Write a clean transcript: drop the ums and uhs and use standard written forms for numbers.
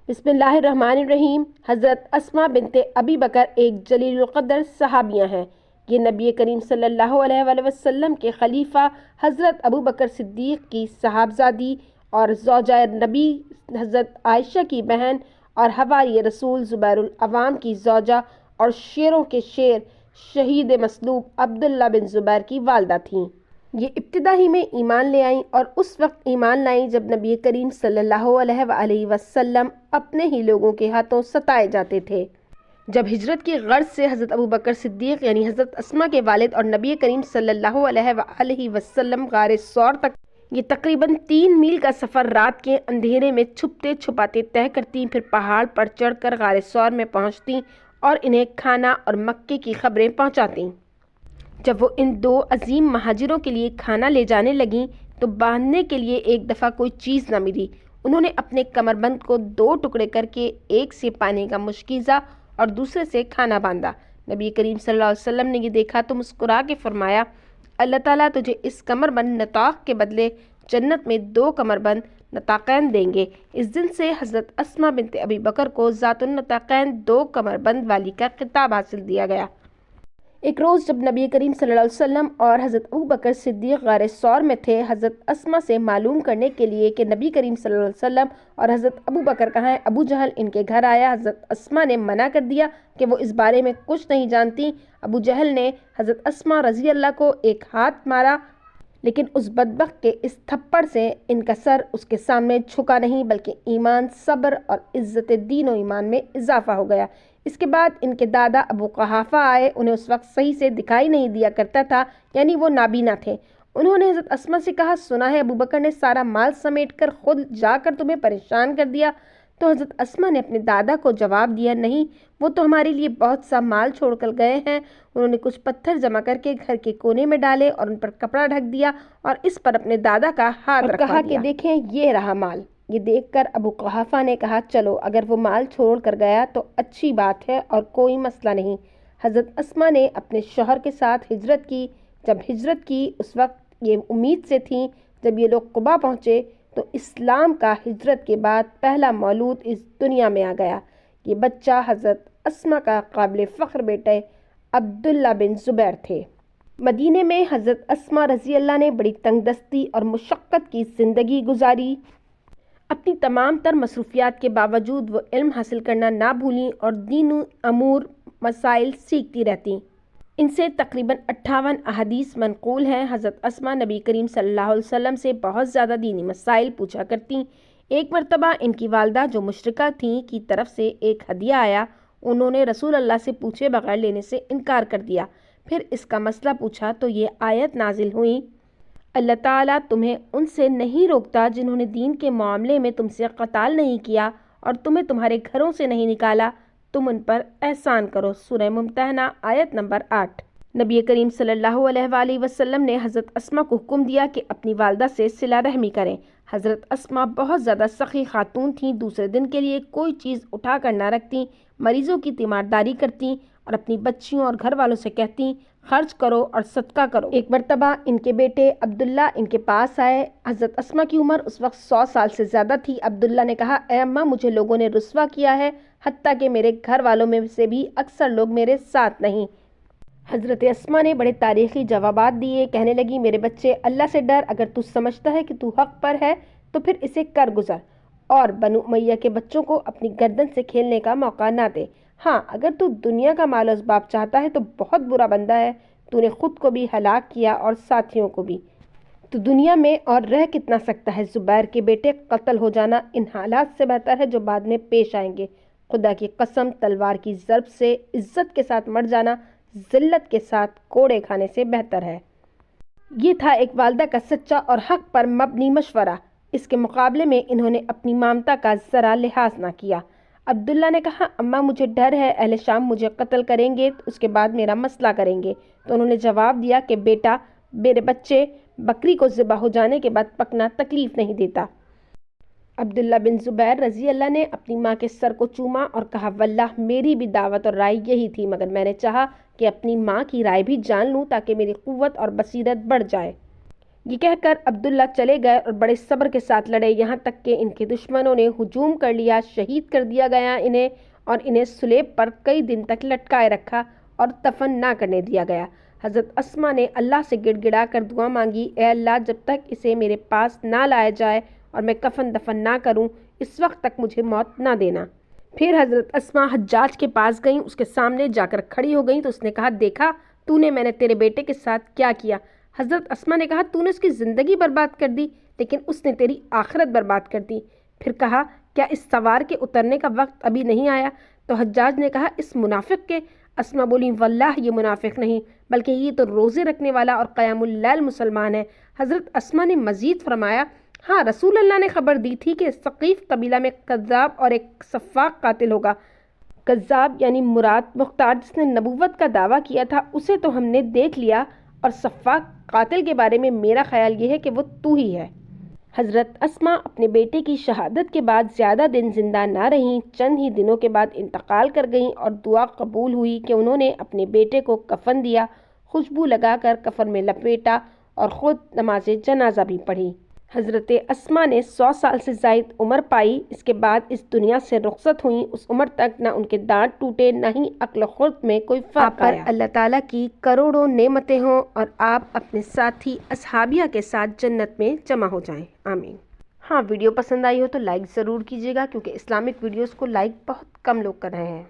بسم اللہ الرحمن الرحیم۔ حضرت اسماء بنت ابی بکر ایک جلیل القدر صحابیہ ہیں۔ یہ نبی کریم صلی اللہ علیہ وآلہ وسلم کے خلیفہ حضرت ابو بکر صدیق کی صاحبزادی اور زوجہ نبی حضرت عائشہ کی بہن اور حواری رسول زبیر العوام کی زوجہ اور شیروں کے شیر شہید مصلوب عبداللہ بن زبیر کی والدہ تھیں۔ یہ ابتدا ہی میں ایمان لے آئیں اور اس وقت ایمان لائیں جب نبی کریم صلی اللہ علیہ وآلہ وسلم اپنے ہی لوگوں کے ہاتھوں ستائے جاتے تھے۔ جب ہجرت کی غرض سے حضرت ابو بکر صدیق یعنی حضرت اسماء کے والد اور نبی کریم صلی اللہ علیہ وآلہ وسلم غار ثور تک، یہ تقریباً 3 میل کا سفر رات کے اندھیرے میں چھپتے چھپاتے طے کرتی، پھر پہاڑ پر چڑھ کر غار ثور میں پہنچتی اور انہیں کھانا اور مکے کی خبریں پہنچاتی۔ جب وہ ان 2 عظیم مہاجروں کے لیے کھانا لے جانے لگیں تو باندھنے کے لیے ایک دفعہ کوئی چیز نہ ملی۔ انہوں نے اپنے کمر بند کو 2 ٹکڑے کر کے ایک سے پانی کا مشکیزہ اور دوسرے سے کھانا باندھا۔ نبی کریم صلی اللہ علیہ وسلم نے یہ دیکھا تو مسکرا کے فرمایا، اللہ تعالیٰ تجھے اس کمر بند نطاق کے بدلے جنت میں 2 کمر بند نطاقین دیں گے۔ اس دن سے حضرت اسماء بنت ابی بکر کو ذات النطاقین 2 کمر بند والی کا خطاب حاصل دیا گیا۔ ایک روز جب نبی کریم صلی اللہ علیہ وسلم اور حضرت ابو بکر صدیق غار ثور میں تھے، حضرت اسماء سے معلوم کرنے کے لیے کہ نبی کریم صلی اللہ علیہ وسلم اور حضرت ابو بکر کہاں ہیں، ابو جہل ان کے گھر آیا۔ حضرت اسماء نے منع کر دیا کہ وہ اس بارے میں کچھ نہیں جانتی۔ ابو جہل نے حضرت اسماء رضی اللہ کو ایک ہاتھ مارا، لیکن اس بدبخت کے اس تھپڑ سے ان کا سر اس کے سامنے جھکا نہیں، بلکہ ایمان، صبر اور عزت دین و ایمان میں اضافہ ہو گیا۔ اس کے بعد ان کے دادا ابو قحافہ آئے۔ انہیں اس وقت صحیح سے دکھائی نہیں دیا کرتا تھا، یعنی وہ نابینا تھے۔ انہوں نے حضرت اسماء سے کہا، سنا ہے ابو بکر نے سارا مال سمیٹ کر خود جا کر تمہیں پریشان کر دیا؟ تو حضرت اسماء نے اپنے دادا کو جواب دیا، نہیں، وہ تو ہمارے لیے بہت سا مال چھوڑ کر گئے ہیں۔ انہوں نے کچھ پتھر جمع کر کے گھر کے کونے میں ڈالے اور ان پر کپڑا ڈھک دیا اور اس پر اپنے دادا کا ہاتھ رکھا دیا اور کہا کہ دیکھیں یہ رہا مال۔ یہ دیکھ کر ابو قحافہ نے کہا، چلو اگر وہ مال چھوڑ کر گیا تو اچھی بات ہے اور کوئی مسئلہ نہیں۔ حضرت اسماء نے اپنے شوہر کے ساتھ ہجرت کی۔ جب ہجرت کی اس وقت یہ امید سے تھیں جب یہ لوگ قبا پہنچے تو اسلام کا ہجرت کے بعد پہلا مولود اس دنیا میں آ گیا۔ یہ بچہ حضرت اسماء کا قابل فخر بیٹے عبداللہ بن زبیر تھے۔ مدینے میں حضرت اسماء رضی اللہ نے بڑی تنگ دستی اور مشقت کی زندگی گزاری۔ اپنی تمام تر مصروفیات کے باوجود وہ علم حاصل کرنا نہ بھولیں اور دین و امور مسائل سیکھتی رہتیں۔ ان سے تقریباً 58 احادیث منقول ہیں۔ حضرت اسماء نبی کریم صلی اللہ علیہ وسلم سے بہت زیادہ دینی مسائل پوچھا کرتیں۔ ایک مرتبہ ان کی والدہ جو مشرکہ تھیں کی طرف سے ایک ہدیہ آیا، انہوں نے رسول اللہ سے پوچھے بغیر لینے سے انکار کر دیا۔ پھر اس کا مسئلہ پوچھا تو یہ آیت نازل ہوئی، اللہ تعالیٰ تمہیں ان سے نہیں روکتا جنہوں نے دین کے معاملے میں تم سے قتال نہیں کیا اور تمہیں تمہارے گھروں سے نہیں نکالا، تم ان پر احسان کرو۔ سورہ ممتحنہ آیت نمبر 8۔ نبی کریم صلی اللہ علیہ وآلہ وسلم نے حضرت اسماء کو حکم دیا کہ اپنی والدہ سے صلہ رحمی کریں۔ حضرت اسماء بہت زیادہ سخی خاتون تھیں، دوسرے دن کے لیے کوئی چیز اٹھا کر نہ رکھتیں، مریضوں کی تیمارداری کرتیں اور اپنی بچیوں اور گھر والوں سے کہتیں، خرچ کرو اور صدقہ کرو۔ ایک مرتبہ ان کے بیٹے عبداللہ ان کے پاس آئے۔ حضرت اسماء کی عمر اس وقت 100 سال سے زیادہ تھی۔ عبداللہ نے کہا، اے اماں، مجھے لوگوں نے رسوا کیا ہے، حتیٰ کہ میرے گھر والوں میں سے بھی اکثر لوگ میرے ساتھ نہیں۔ حضرت اسماء نے بڑے تاریخی جوابات دیے، کہنے لگی، میرے بچے، اللہ سے ڈر، اگر تو سمجھتا ہے کہ تو حق پر ہے تو پھر اسے کر گزر اور بنو امیہ کے بچوں کو اپنی گردن سے کھیلنے کا موقع نہ دے۔ ہاں، اگر تو دنیا کا مال و اسباب چاہتا ہے تو بہت برا بندہ ہے، تو نے خود کو بھی ہلاک کیا اور ساتھیوں کو بھی، تو دنیا میں اور رہ کتنا سکتا ہے؟ زبیر کے بیٹے قتل ہو جانا ان حالات سے بہتر ہے جو بعد میں پیش آئیں گے۔ خدا کی قسم، تلوار کی ضرب سے عزت کے ساتھ مر جانا ذلت کے ساتھ کوڑے کھانے سے بہتر ہے۔ یہ تھا ایک والدہ کا سچا اور حق پر مبنی مشورہ۔ اس کے مقابلے میں انہوں نے اپنی مامتا کا ذرا لحاظ نہ کیا۔ عبداللہ نے کہا، اماں مجھے ڈر ہے، اہل شام مجھے قتل کریں گے، اس کے بعد میرا مسئلہ کریں گے۔ تو انہوں نے جواب دیا کہ بیٹا، میرے بچے، بکری کو ذبح ہو جانے کے بعد پکنا تکلیف نہیں دیتا۔ عبداللہ بن زبیر رضی اللہ نے اپنی ماں کے سر کو چوما اور کہا، واللہ میری بھی دعوت اور رائے یہی تھی، مگر میں نے چاہا کہ اپنی ماں کی رائے بھی جان لوں تاکہ میری قوت اور بصیرت بڑھ جائے۔ یہ کہہ کر عبداللہ چلے گئے اور بڑے صبر کے ساتھ لڑے، یہاں تک کہ ان کے دشمنوں نے ہجوم کر لیا، شہید کر دیا گیا انہیں، اور انہیں سلیب پر کئی دن تک لٹکائے رکھا اور دفن نہ کرنے دیا گیا۔ حضرت اسما نے اللہ سے گڑ گڑا کر دعا مانگی، اے اللہ، جب تک اسے میرے پاس نہ لایا جائے اور میں کفن دفن نہ کروں، اس وقت تک مجھے موت نہ دینا۔ پھر حضرت اسما حجاج کے پاس گئیں، اس کے سامنے جا کر کھڑی ہو گئیں تو اس نے کہا، دیکھا تو نے میں نے تیرے بیٹے کے ساتھ کیا کیا؟ حضرت اسما نے کہا، تو نے اس کی زندگی برباد کر دی، لیکن اس نے تیری آخرت برباد کر دی۔ پھر کہا، کیا اس سوار کے اترنے کا وقت ابھی نہیں آیا؟ تو حجاج نے کہا، اس منافق کے؟ اسما بولی، واللہ یہ منافق نہیں، بلکہ یہ تو روزے رکھنے والا اور قیام اللیل مسلمان ہے۔ حضرت اسما نے مزید فرمایا، ہاں، رسول اللہ نے خبر دی تھی کہ ثقیف قبیلہ میں کذاب اور ایک سفاک قاتل ہوگا۔ کذاب یعنی مراد مختار جس نے نبوت کا دعویٰ کیا تھا، اسے تو ہم نے دیکھ لیا، اور سفاک قاتل کے بارے میں میرا خیال یہ ہے کہ وہ تو ہی ہے۔ حضرت اسما اپنے بیٹے کی شہادت کے بعد زیادہ دن زندہ نہ رہیں، چند ہی دنوں کے بعد انتقال کر گئیں، اور دعا قبول ہوئی کہ انہوں نے اپنے بیٹے کو کفن دیا، خوشبو لگا کر کفن میں لپیٹا اور خود نماز جنازہ بھی پڑھی۔ حضرت اسما نے 100 سال سے زائد عمر پائی، اس کے بعد اس دنیا سے رخصت ہوئیں۔ اس عمر تک نہ ان کے دانت ٹوٹے، نہ ہی عقل و خرد میں کوئی فرق آیا۔ آپ پر اللہ تعالیٰ کی کروڑوں نعمتیں ہوں اور آپ اپنے ساتھی اصحابیہ کے ساتھ جنت میں جمع ہو جائیں، آمین۔ ہاں، ویڈیو پسند آئی ہو تو لائک ضرور کیجیے گا، کیونکہ اسلامک ویڈیوز کو لائک بہت کم لوگ کر رہے ہیں۔